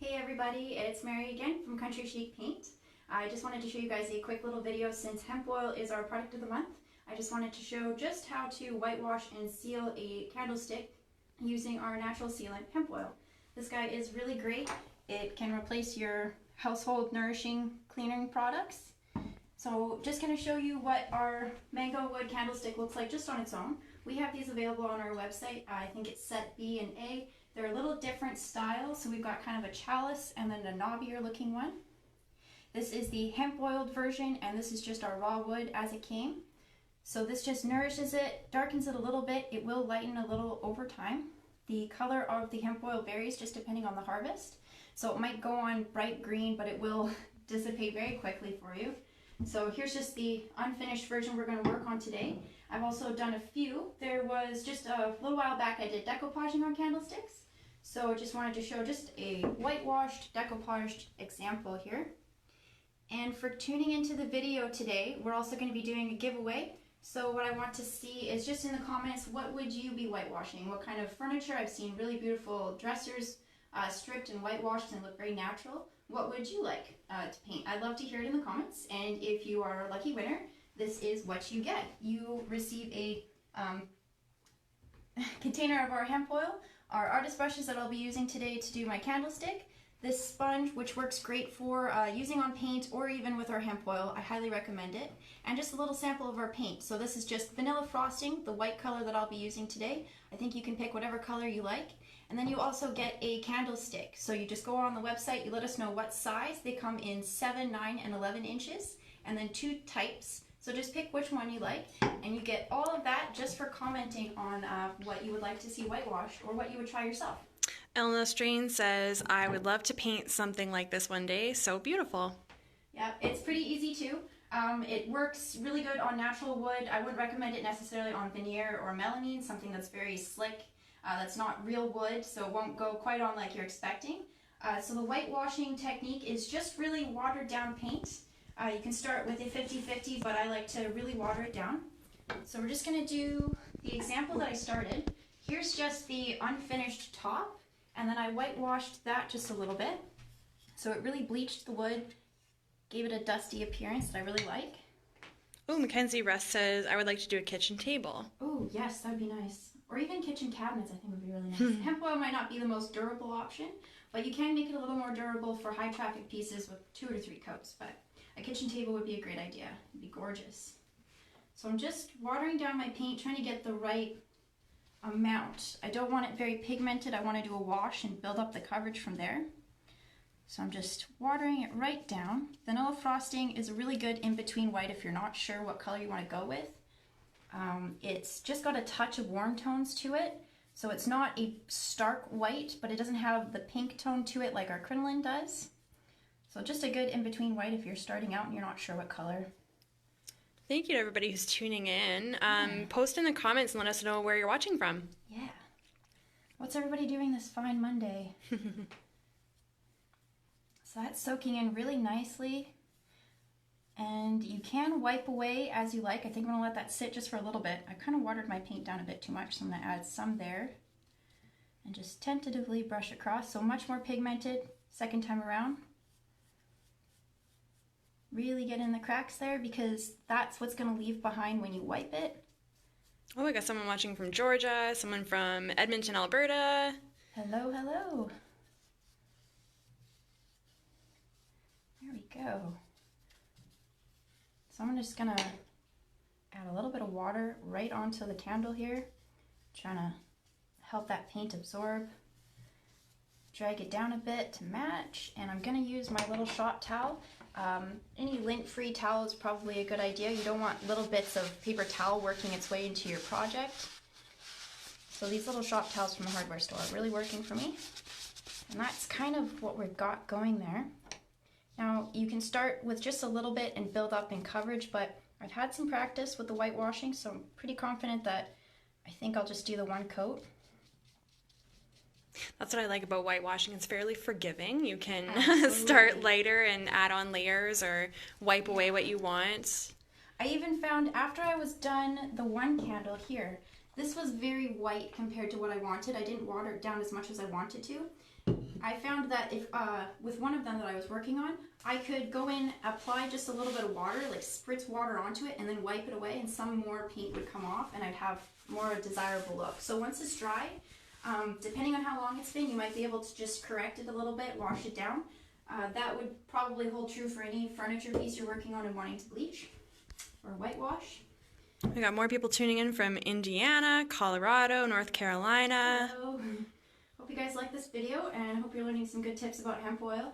Hey everybody, it's Mary again from Chic Paint. I just wanted to show you guys a quick little video since hemp oil is our product of the month. I just wanted to show just how to whitewash and seal a candlestick using our natural sealant hemp oil. This guy is really great. It can replace your household nourishing cleaning products. So just going to show you what our mango wood candlestick looks like just on its own. We have these available on our website. I think it's set B and A. They're a little different styles, so we've got kind of a chalice and then a knobbier looking one. This is the hemp oiled version, and this is just our raw wood as it came. So this just nourishes it, darkens it a little bit. It will lighten a little over time. The color of the hemp oil varies just depending on the harvest. So it might go on bright green, but it will dissipate very quickly for you. So here's just the unfinished version we're going to work on today. I've also done a few. There was just a little while back I did decoupaging on candlesticks. So I just wanted to show just a whitewashed, decoupaged example here. And for tuning into the video today, we're also going to be doing a giveaway. So what I want to see is just in the comments, what would you be whitewashing? What kind of furniture? I've seen really beautiful dressers stripped and whitewashed and look very natural. What would you like to paint? I'd love to hear it in the comments. And if you are a lucky winner, this is what you get. You receive a container of our hemp oil, our artist brushes that I'll be using today to do my candlestick, this sponge which works great for using on paint or even with our hemp oil. I highly recommend it. And just a little sample of our paint. So this is just vanilla frosting, the white color that I'll be using today. I think you can pick whatever color you like. And then you also get a candlestick. So you just go on the website, you let us know what size. They come in 7, 9, and 11 inches, and then 2 types. So just pick which one you like, and you get all of that just for commenting on what you would like to see whitewashed or what you would try yourself. Elena Strain says, I would love to paint something like this one day. So beautiful. Yeah, it's pretty easy too. It works really good on natural wood. I wouldn't recommend it necessarily on veneer or melamine, something that's very slick. That's not real wood, so it won't go quite on like you're expecting. So the whitewashing technique is just really watered down paint. You can start with a 50-50, but I like to really water it down. So we're just going to do the example that I started. Here's just the unfinished top, and then I whitewashed that just a little bit. So it really bleached the wood, gave it a dusty appearance that I really like. Oh, Mackenzie Russ says, I would like to do a kitchen table. Oh, yes, that would be nice. Or even kitchen cabinets, I think would be really nice. Hemp oil might not be the most durable option, but you can make it a little more durable for high traffic pieces with 2 or 3 coats. But a kitchen table would be a great idea. It'd be gorgeous. So I'm just watering down my paint, trying to get the right amount. I don't want it very pigmented. I want to do a wash and build up the coverage from there. So I'm just watering it right down. Vanilla frosting is really good in between white if you're not sure what color you want to go with. It's just got a touch of warm tones to it. So it's not a stark white, but it doesn't have the pink tone to it like our crinoline does. So just a good in-between white if you're starting out and you're not sure what color. Thank you to everybody who's tuning in. Post in the comments and let us know where you're watching from. Yeah. What's everybody doing this fine Monday? So that's soaking in really nicely. And you can wipe away as you like. I think I'm going to let that sit just for a little bit. I kind of watered my paint down a bit too much, so I'm going to add some there. And just tentatively brush across. So much more pigmented second time around. Really get in the cracks there because that's what's going to leave behind when you wipe it. Oh, I got someone watching from Georgia, someone from Edmonton, Alberta. Hello, hello. There we go. So I'm just going to add a little bit of water right onto the candle here, trying to help that paint absorb. Drag it down a bit to match, and I'm going to use my little shop towel. Any lint-free towel is probably a good idea. You don't want little bits of paper towel working its way into your project. So these little shop towels from the hardware store are really working for me. And that's kind of what we've got going there. Now you can start with just a little bit and build up in coverage, but I've had some practice with the whitewashing, so I'm pretty confident that I think I'll just do the 1 coat. That's what I like about whitewashing. It's fairly forgiving. You can Absolutely. start lighter and add on layers or wipe away what you want. I even found after I was done the 1 candle here, this was very white compared to what I wanted. I didn't water it down as much as I wanted to. I found that if with one of them that I was working on, I could go in, apply just a little bit of water, like spritz water onto it, and then wipe it away, and some more paint would come off, and I'd have more a desirable look. So once it's dry, depending on how long it's been, you might be able to just correct it a little bit, wash it down. That would probably hold true for any furniture piece you're working on and wanting to bleach or whitewash. We got more people tuning in from Indiana, Colorado, North Carolina. Hello. Hope you guys like this video, and hope you're learning some good tips about hemp oil.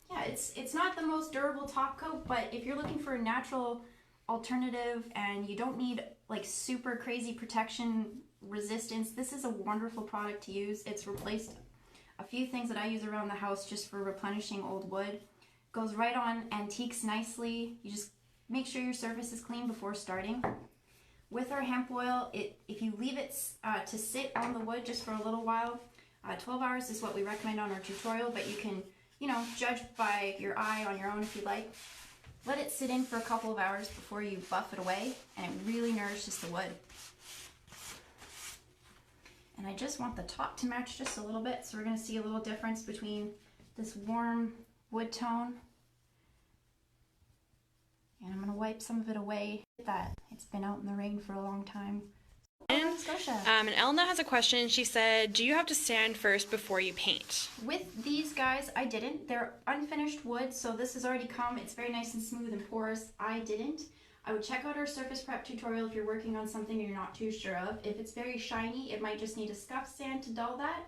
Yeah, it's not the most durable top coat, but if you're looking for a natural alternative and you don't need like super crazy protection resistance, this is a wonderful product to use. It's replaced a few things that I use around the house just for replenishing old wood. Goes right on antiques nicely. You just make sure your surface is clean before starting. With our hemp oil, if you leave it to sit on the wood just for a little while, 12 hours is what we recommend on our tutorial, but you can, judge by your eye on your own if you like. Let it sit in for a couple of hours before you buff it away, and it really nourishes the wood. And I just want the top to match just a little bit, so we're going to see a little difference between this warm wood tone. And I'm going to wipe some of it away. That it's been out in the rain for a long time. And Elna has a question. She said, do you have to sand first before you paint? With these guys, I didn't. They're unfinished wood, so this has already come. It's very nice and smooth and porous. I didn't. I would check out our surface prep tutorial if you're working on something you're not too sure of. If it's very shiny, it might just need a scuff sand to dull that.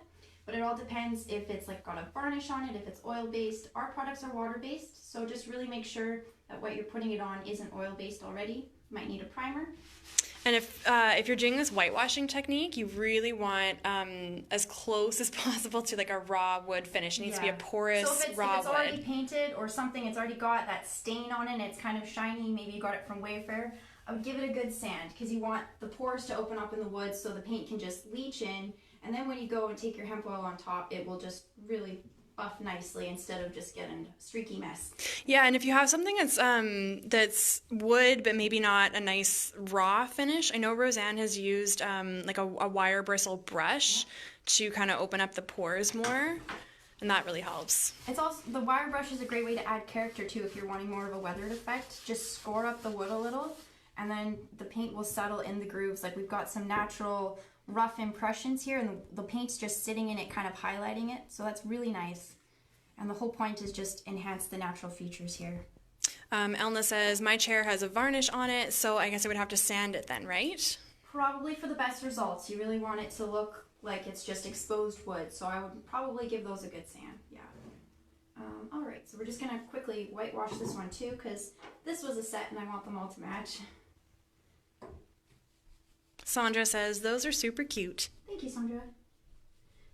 But it all depends if it's like got a varnish on it, if it's oil-based. Our products are water-based, so just really make sure that what you're putting it on isn't oil-based already. You might need a primer. And if you're doing this whitewashing technique, you really want as close as possible to like a raw wood finish. It needs to be a porous raw wood. So if it's already painted or something, it's already got that stain on it and it's kind of shiny, maybe you got it from Wayfair, I would give it a good sand because you want the pores to open up in the wood so the paint can just leach in. And then when you go and take your hemp oil on top, it will just really buff nicely instead of just getting a streaky mess. Yeah, and if you have something that's wood but maybe not a nice raw finish, I know Roseanne has used like a wire bristle brush to kind of open up the pores more, and that really helps. It's also, the wire brush is a great way to add character too if you're wanting more of a weathered effect. Just score up the wood a little, and then the paint will settle in the grooves. Like we've got some natural rough impressions here, and the paint's just sitting in it, kind of highlighting it, so that's really nice. And the whole point is just enhance the natural features here. Elna says, my chair has a varnish on it, so I guess I would have to sand it then, right? Probably for the best results. You really want it to look like it's just exposed wood, so I would probably give those a good sand, yeah. Alright, so we're just going to quickly whitewash this one too, because this was a set and I want them all to match. Sandra says, those are super cute. Thank you, Sandra.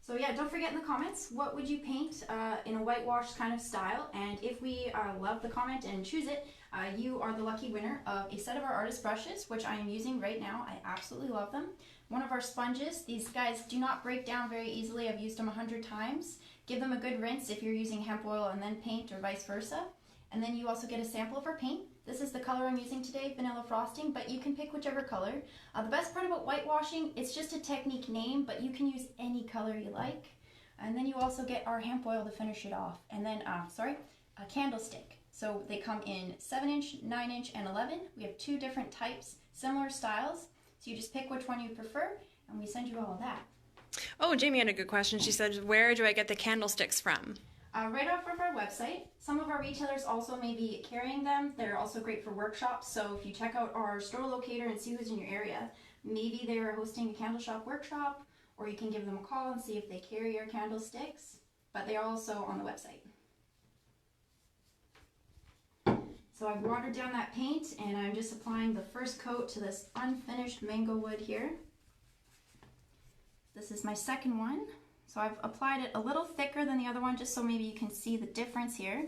So yeah, don't forget in the comments, what would you paint in a whitewash kind of style? And if we love the comment and choose it, you are the lucky winner of a set of our artist brushes, which I am using right now. I absolutely love them. One of our sponges. These guys do not break down very easily. I've used them 100 times. Give them a good rinse if you're using hemp oil and then paint, or vice versa. And then you also get a sample of our paint. This is the color I'm using today, Vanilla Frosting, but you can pick whichever color. The best part about whitewashing, it's just a technique name, but you can use any color you like. And then you also get our hemp oil to finish it off. And then, a candlestick. So they come in 7-inch, 9-inch, and 11. We have 2 different types, similar styles. So you just pick which one you prefer, and we send you all of that. Oh, Jamie had a good question. She said, where do I get the candlesticks from? Right off of our website. Some of our retailers also may be carrying them. They're also great for workshops, so if you check out our store locator and see who's in your area, maybe they're hosting a candle shop workshop, or you can give them a call and see if they carry our candlesticks, but they are also on the website. So I've watered down that paint, and I'm just applying the first coat to this unfinished mango wood here. This is my second one. So I've applied it a little thicker than the other one, just so maybe you can see the difference here.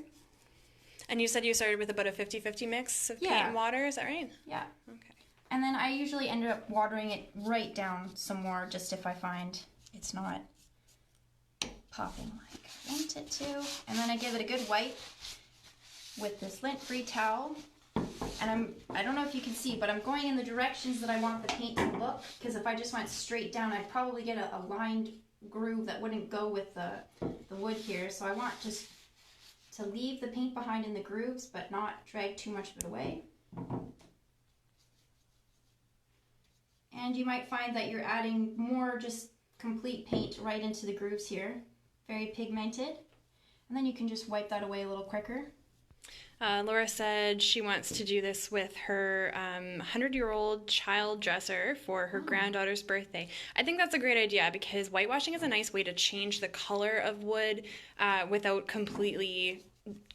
And you said you started with about a 50-50 mix of paint and water, is that right? Yeah. Okay. And then I usually end up watering it right down some more, just if I find it's not popping like I want it to. And then I give it a good wipe with this lint-free towel. And I don't know if you can see, but I'm going in the directions that I want the paint to look, because if I just went straight down, I'd probably get a lined groove that wouldn't go with the wood here. So I want just to leave the paint behind in the grooves, but not drag too much of it away. And you might find that you're adding more just complete paint right into the grooves here. Very pigmented. And then you can just wipe that away a little quicker. Laura said she wants to do this with her 100-year-old child dresser for her granddaughter's birthday. I think that's a great idea because whitewashing is a nice way to change the color of wood without completely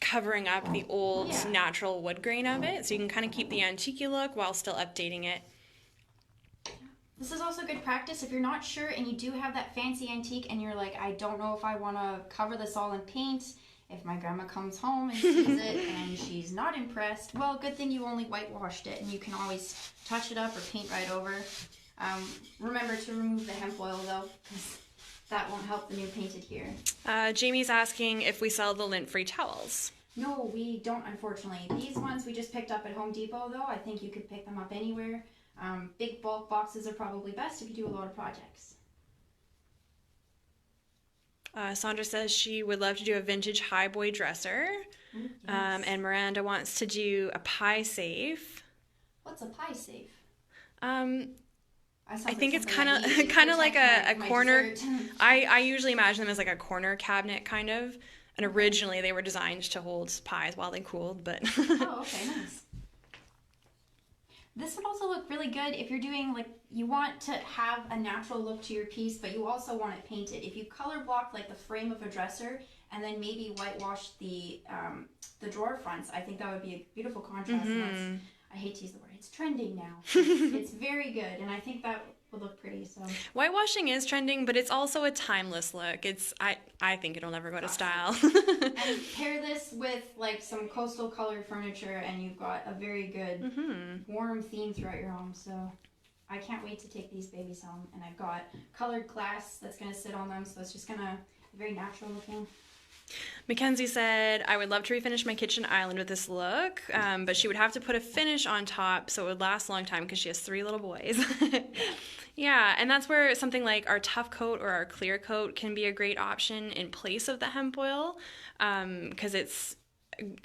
covering up the old natural wood grain of it. So you can kind of keep the antique look while still updating it. This is also good practice if you're not sure and you do have that fancy antique and you're like, I don't know if I want to cover this all in paint. If my grandma comes home and sees it and she's not impressed, well, good thing you only whitewashed it and you can always touch it up or paint right over. Remember to remove the hemp oil though, because that won't help the new painted here. Jamie's asking if we sell the lint-free towels. No, we don't, unfortunately. These ones we just picked up at Home Depot though. I think you could pick them up anywhere. Big bulk boxes are probably best if you do a lot of projects. Sandra says she would love to do a vintage highboy dresser. Yes. And Miranda wants to do a pie safe. What's a pie safe? I think it's kind of like a corner. I usually imagine them as like a corner cabinet kind of. And originally they were designed to hold pies while they cooled, but Oh, okay, nice. This would also look really good if you're doing, like, you want to have a natural look to your piece, but you also want it painted. If you color block, like, the frame of a dresser and then maybe whitewash the drawer fronts, I think that would be a beautiful contrast. And that's, I hate to use the word, it's trending now. It's very good, and I think that would look pretty. So whitewashing is trending, but it's also a timeless look. I think it'll never go to style. And pair this with like some coastal colored furniture and you've got a very good warm theme throughout your home. So I can't wait to take these babies home, and I've got colored glass that's going to sit on them, so it's just going to be very natural looking. Mackenzie said, I would love to refinish my kitchen island with this look, but she would have to put a finish on top so it would last a long time because she has 3 little boys. Yeah, and that's where something like our tough coat or our clear coat can be a great option in place of the hemp oil because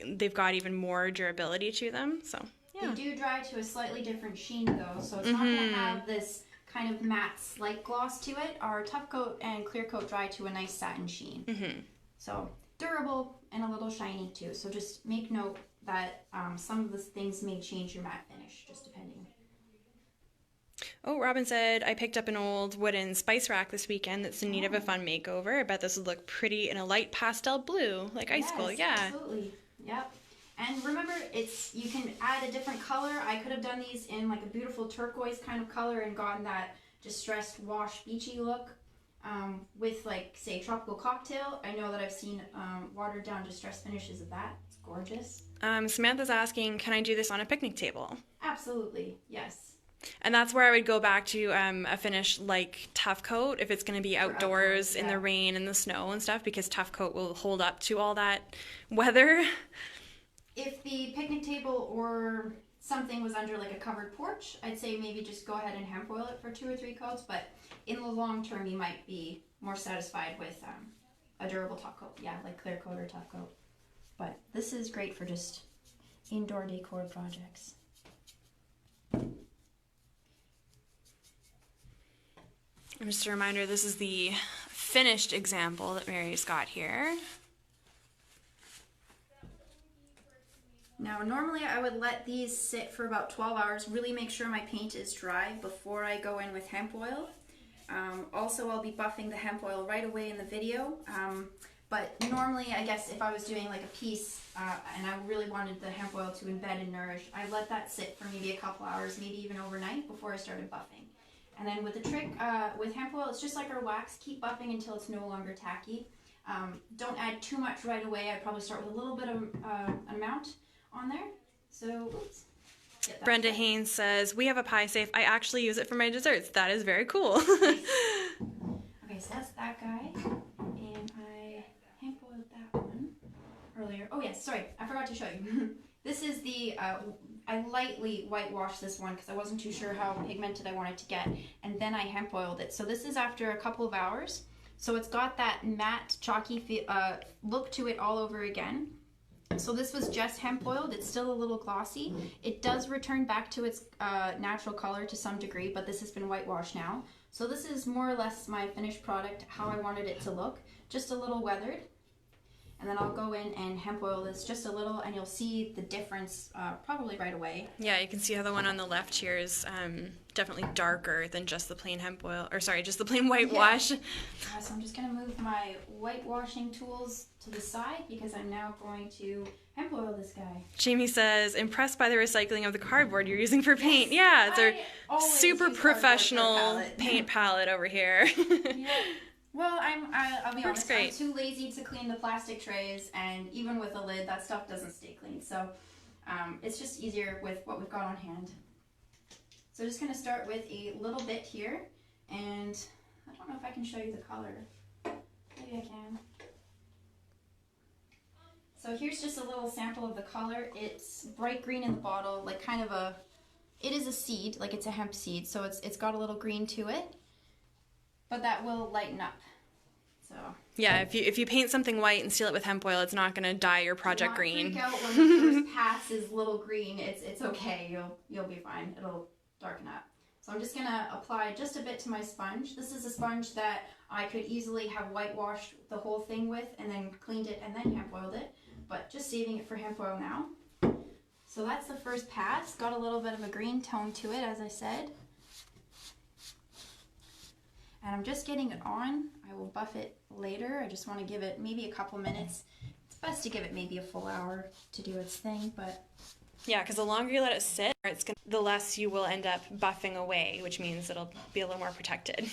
they've got even more durability to them. So yeah. They do dry to a slightly different sheen though, so it's not going to have this kind of matte slight gloss to it. Our tough coat and clear coat dry to a nice satin sheen. So durable and a little shiny too. So just make note that some of the things may change your matte finish, just depending. Oh, Robin said, I picked up an old wooden spice rack this weekend that's in need of a fun makeover. I bet this would look pretty in a light pastel blue, like icicle. Yeah, absolutely. Yep. And remember, you can add a different color. I could have done these in like a beautiful turquoise kind of color and gotten that distressed wash beachy look with like, say, tropical cocktail. I know that I've seen watered down distressed finishes of that. It's gorgeous. Samantha's asking, can I do this on a picnic table? Absolutely, yes. And that's where I would go back to a finish like Tough Coat if it's going to be outdoors in the rain and the snow and stuff, because Tough Coat will hold up to all that weather. If the picnic table or something was under like a covered porch, I'd say maybe just go ahead and hemp oil it for 2 or 3 coats, but in the long term you might be more satisfied with a durable top coat. Yeah, like clear coat or tough coat. But this is great for just indoor decor projects. And just a reminder, this is the finished example that Mary's got here. Now, normally I would let these sit for about 12 hours, really make sure my paint is dry before I go in with hemp oil. Also, I'll be buffing the hemp oil right away in the video. But normally, I guess if I was doing like a piece and I really wanted the hemp oil to embed and nourish, I let that sit for maybe a couple hours, maybe even overnight before I started buffing. And then with the trick with hemp oil, it's just like our wax. Keep buffing until it's no longer tacky. Don't add too much right away. I'd probably start with a little bit of an amount on there. So, oops. Brenda Haynes says, we have a pie safe. I actually use it for my desserts. That is very cool. Nice. Okay, so that's that guy. And I hemp oiled that one earlier. Oh yes, sorry, I forgot to show you. This is the, I lightly whitewashed this one because I wasn't too sure how pigmented I wanted to get. And then I hemp oiled it. So this is after a couple of hours. So it's got that matte, chalky look to it all over again. So this was just hemp oiled. It's still a little glossy. It does return back to its natural color to some degree, but this has been whitewashed now. So this is more or less my finished product, how I wanted it to look. Just a little weathered. And then I'll go in and hemp oil this just a little, and you'll see the difference probably right away. Yeah, you can see how the one on the left here is definitely darker than just the plain hemp oil, or sorry, just the plain whitewash. Yeah. So I'm just going to move my whitewashing tools to the side because I'm now going to hemp oil this guy. Jamie says, impressed by the recycling of the cardboard you're using for paint. Yeah, it's a super professional paint palette over here. Yeah. Well, I'll be honest, great. I'm too lazy to clean the plastic trays, and even with a lid, that stuff doesn't stay clean. So it's just easier with what we've got on hand. So just going to start with a little bit here, and I don't know if I can show you the color. Maybe I can. So here's just a little sample of the color. It's bright green in the bottle, like kind of a, it is a seed, like it's a hemp seed, so it's got a little green to it. But that will lighten up. So yeah, if you paint something white and seal it with hemp oil, it's not going to dye your project green. Freak out when the first pass is little green. It's okay. You'll be fine. It'll darken up. So I'm just gonna apply just a bit to my sponge. This is a sponge that I could easily have whitewashed the whole thing with and then cleaned it and then hemp oiled it. But just saving it for hemp oil now. So that's the first pass. Got a little bit of a green tone to it, as I said. And I'm just getting it on. I will buff it later. I just want to give it maybe a couple minutes. It's best to give it maybe a full hour to do its thing, but yeah, because the longer you let it sit, the less you will end up buffing away, which means it'll be a little more protected.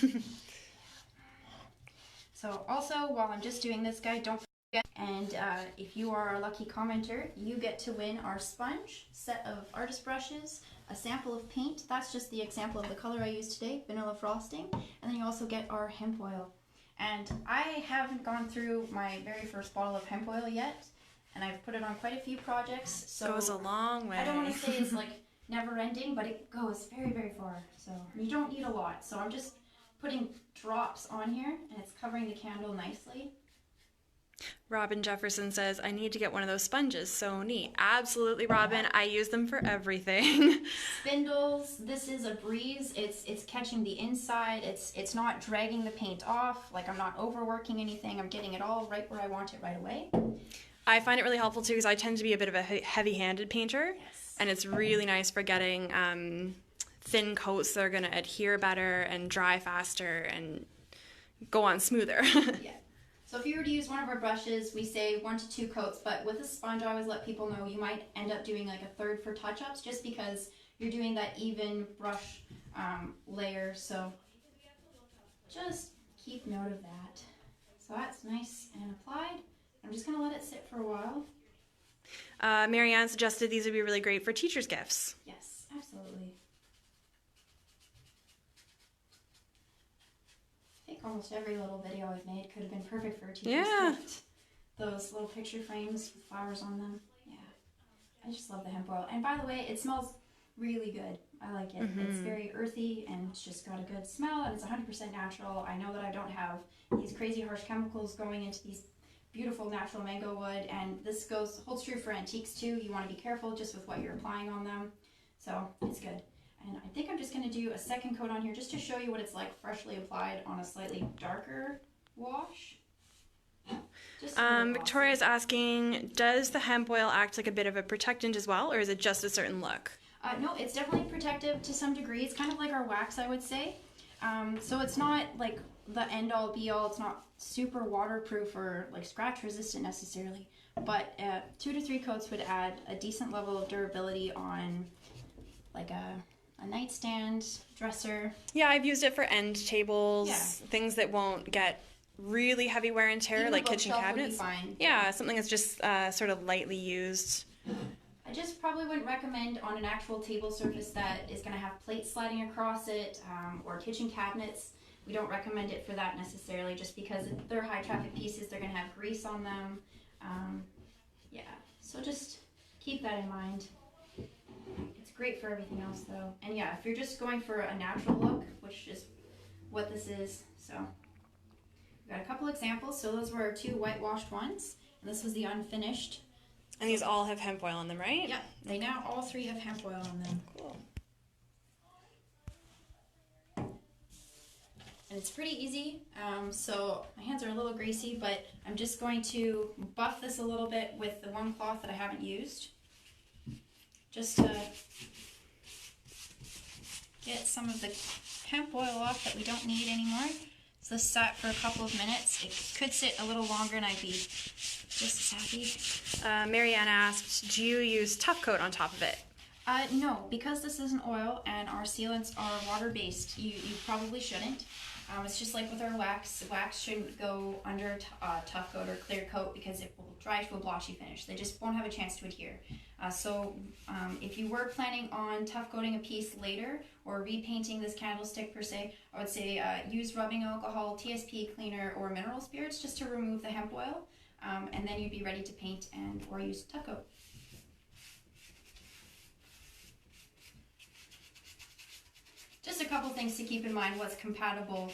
So also, while I'm just doing this guy, don't forget, and if you are a lucky commenter, you get to win our sponge, set of artist brushes, a sample of paint. That's just the example of the color I used today, vanilla frosting. And then you also get our hemp oil. And I haven't gone through my very first bottle of hemp oil yet, and I've put it on quite a few projects. So it goes a long way. I don't want to say it's like never ending, but it goes very, very far. So you don't need a lot. So I'm just putting drops on here, and it's covering the candle nicely. Robin Jefferson says, I need to get one of those sponges. So neat. Absolutely, Robin. I use them for everything. Spindles. This is a breeze. It's catching the inside. It's not dragging the paint off. Like, I'm not overworking anything. I'm getting it all right where I want it right away. I find it really helpful too because I tend to be a bit of a heavy-handed painter. Yes. And it's really nice for getting thin coats that are going to adhere better and dry faster and go on smoother. Yeah. So if you were to use one of our brushes, we say 1 to 2 coats, but with a sponge, I always let people know you might end up doing like a third for touch-ups just because you're doing that even brush layer. So just keep note of that. So that's nice and applied. I'm just going to let it sit for a while. Marianne suggested these would be really great for teachers' gifts. Yes, absolutely. I think almost every little video I've made could have been perfect for a teacher's gift. Those little picture frames with flowers on them. Yeah. I just love the hemp oil. And by the way, it smells really good. I like it. Mm-hmm. It's very earthy and it's just got a good smell and it's 100% natural. I know that I don't have these crazy harsh chemicals going into these beautiful natural mango wood, and this holds true for antiques too. You want to be careful just with what you're applying on them. So it's good. And I think I'm just going to do a second coat on here just to show you what it's like freshly applied on a slightly darker wash. Victoria's asking, does the hemp oil act like a bit of a protectant as well, or is it just a certain look? No, it's definitely protective to some degree. It's kind of like our wax, I would say. So it's not like the end-all be-all. It's not super waterproof or like scratch resistant necessarily, but 2 to 3 coats would add a decent level of durability on like a nightstand, dresser. Yeah, I've used it for end tables, things that won't get really heavy wear and tear, even like kitchen cabinets. Fine. Yeah, something that's just sort of lightly used. I just probably wouldn't recommend on an actual table surface that is going to have plates sliding across it, or kitchen cabinets. We don't recommend it for that necessarily, just because they're high traffic pieces. They're going to have grease on them. Yeah, so just keep that in mind. It's great for everything else though. And yeah, if you're just going for a natural look, which is what this is, so We've got a couple examples. So those were our 2 whitewashed ones, and this was the unfinished. And these all have hemp oil in them, right? Yep, they now all 3 have hemp oil on them. Cool. And it's pretty easy, so my hands are a little greasy, but I'm just going to buff this a little bit with the one cloth that I haven't used, just to get some of the hemp oil off that we don't need anymore. So this sat for a couple of minutes. It could sit a little longer and I'd be just as happy. Marianne asked, do you use Tough Coat on top of it? No, because this is an oil and our sealants are water-based, you probably shouldn't. It's just like with our wax. Wax shouldn't go under Tough Coat or Clear Coat because it will dry to a blotchy finish. They just won't have a chance to adhere. So if you were planning on Tough Coating a piece later or repainting this candlestick per se, I would say use rubbing alcohol, TSP cleaner, or mineral spirits just to remove the hemp oil, and then you'd be ready to paint or use Tough Coat. Just a couple things to keep in mind, what's compatible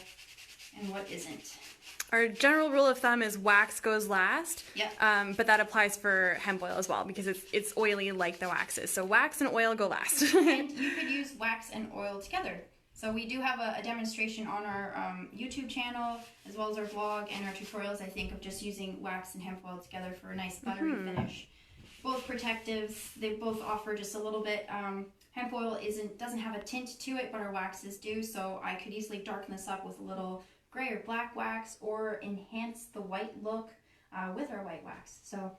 and what isn't. Our general rule of thumb is wax goes last, Yep. but that applies for hemp oil as well because it's oily like the wax is. So wax and oil go last. And you could use wax and oil together. So we do have a demonstration on our YouTube channel as well as our blog and our tutorials, I think, of just using wax and hemp oil together for a nice buttery finish. Both protectives, they both offer just a little bit. Hemp oil doesn't have a tint to it, but our waxes do, so I could easily darken this up with a little gray or black wax or enhance the white look with our white wax. So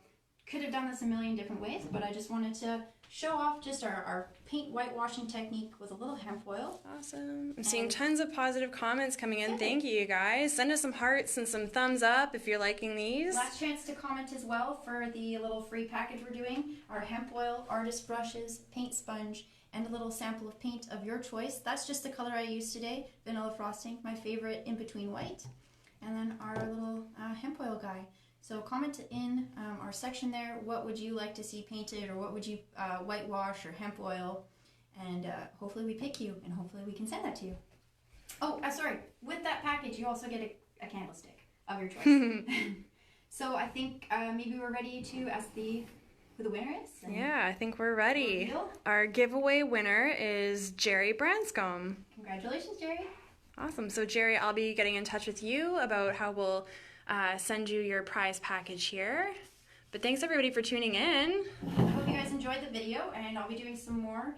could have done this a million different ways, but I just wanted to show off just our paint whitewashing technique with a little hemp oil. Awesome. I'm seeing tons of positive comments coming in. Thank you, guys. Send us some hearts and some thumbs up if you're liking these. Last chance to comment as well for the little free package we're doing. Our hemp oil, artist brushes, paint sponge, and a little sample of paint of your choice. That's just the color I used today, vanilla frosting, my favorite in between white. And then our little hemp oil guy. So comment in our section there, what would you like to see painted, or what would you whitewash or hemp oil, and hopefully we pick you, and hopefully we can send that to you. Oh, sorry, with that package you also get a candlestick of your choice. So I think maybe we're ready to ask who the winner is. Yeah, I think we're ready. Reveal. Our giveaway winner is Jerry Branscombe. Congratulations, Jerry. Awesome. So Jerry, I'll be getting in touch with you about how we'll send you your prize package here. But thanks everybody for tuning in. I hope you guys enjoyed the video, and I'll be doing some more,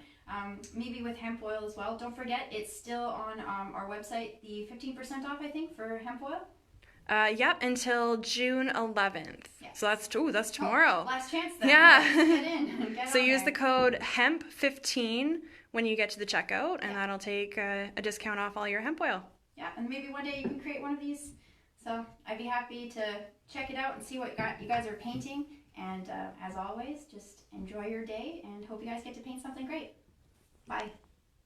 maybe with hemp oil as well. Don't forget, it's still on our website, the 15% off, I think, for hemp oil. Yep, until June 11th. Yeah. So that's tomorrow. Last chance then. Yeah. Get in. Get So on use there. the code HEMP15 when you get to the checkout, and that'll take a discount off all your hemp oil. Yeah, and maybe one day you can create one of these. So I'd be happy to check it out and see what you guys are painting. And as always, just enjoy your day and hope you guys get to paint something great. Bye.